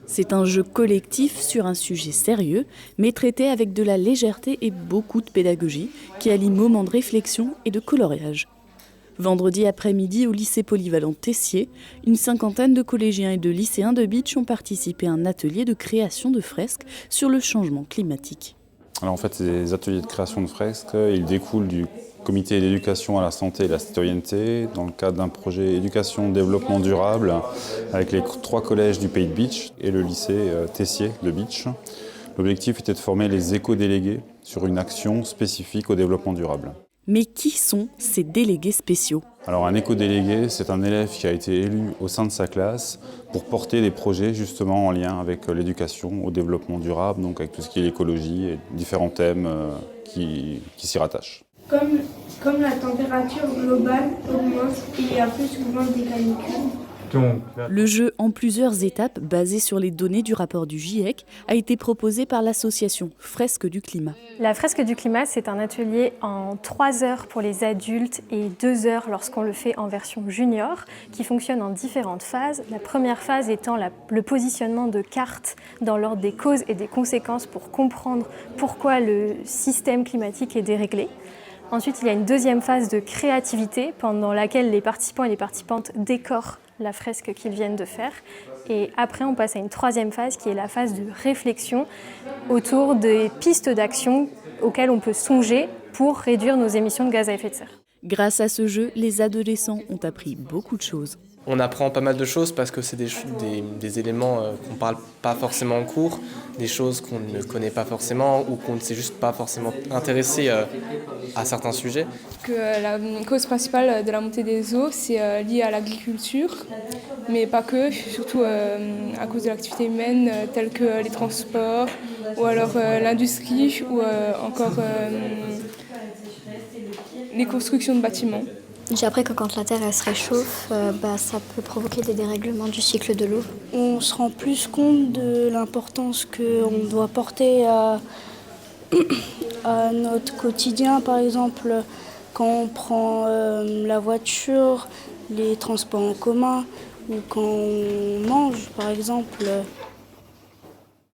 C'est un jeu collectif sur un sujet sérieux, mais traité avec de la légèreté et beaucoup de pédagogie, qui allie moments de réflexion et de coloriage. Vendredi après-midi au lycée polyvalent Tessier, une cinquantaine de collégiens et de lycéens de Bitche ont participé à un atelier de création de fresques sur le changement climatique. Alors en fait, ces ateliers de création de fresques, ils découlent du comité d'éducation à la santé et la citoyenneté, dans le cadre d'un projet éducation-développement durable avec les 3 collèges du pays de Bitche et le lycée Tessier de Bitche. L'objectif était de former les éco-délégués sur une action spécifique au développement durable. Mais qui sont ces délégués spéciaux ? Alors un éco-délégué, c'est un élève qui a été élu au sein de sa classe pour porter des projets justement en lien avec l'éducation au développement durable, donc avec tout ce qui est l'écologie et différents thèmes qui s'y rattachent. Comme la température globale augmente, il y a plus souvent des canicules. Le jeu en plusieurs étapes, basé sur les données du rapport du GIEC, a été proposé par l'association Fresques du Climat. La fresque du climat, c'est un atelier en 3 heures pour les adultes et 2 heures lorsqu'on le fait en version junior, qui fonctionne en différentes phases. La première phase étant le positionnement de cartes dans l'ordre des causes et des conséquences pour comprendre pourquoi le système climatique est déréglé. Ensuite, il y a une deuxième phase de créativité pendant laquelle les participants et les participantes décorent la fresque qu'ils viennent de faire. Et après, on passe à une troisième phase qui est la phase de réflexion autour des pistes d'action auxquelles on peut songer pour réduire nos émissions de gaz à effet de serre. Grâce à ce jeu, les adolescents ont appris beaucoup de choses. On apprend pas mal de choses parce que c'est des éléments qu'on ne parle pas forcément en cours, des choses qu'on ne connaît pas forcément ou qu'on ne s'est juste pas forcément intéressé à certains sujets. Que la cause principale de la montée des eaux, c'est lié à l'agriculture, mais pas que, surtout à cause de l'activité humaine telle que les transports ou alors l'industrie ou encore les constructions de bâtiments. J'ai appris que quand la Terre elle se réchauffe, ça peut provoquer des dérèglements du cycle de l'eau. On se rend plus compte de l'importance qu'on doit porter à notre quotidien. Par exemple, quand on prend la voiture, les transports en commun, ou quand on mange, par exemple.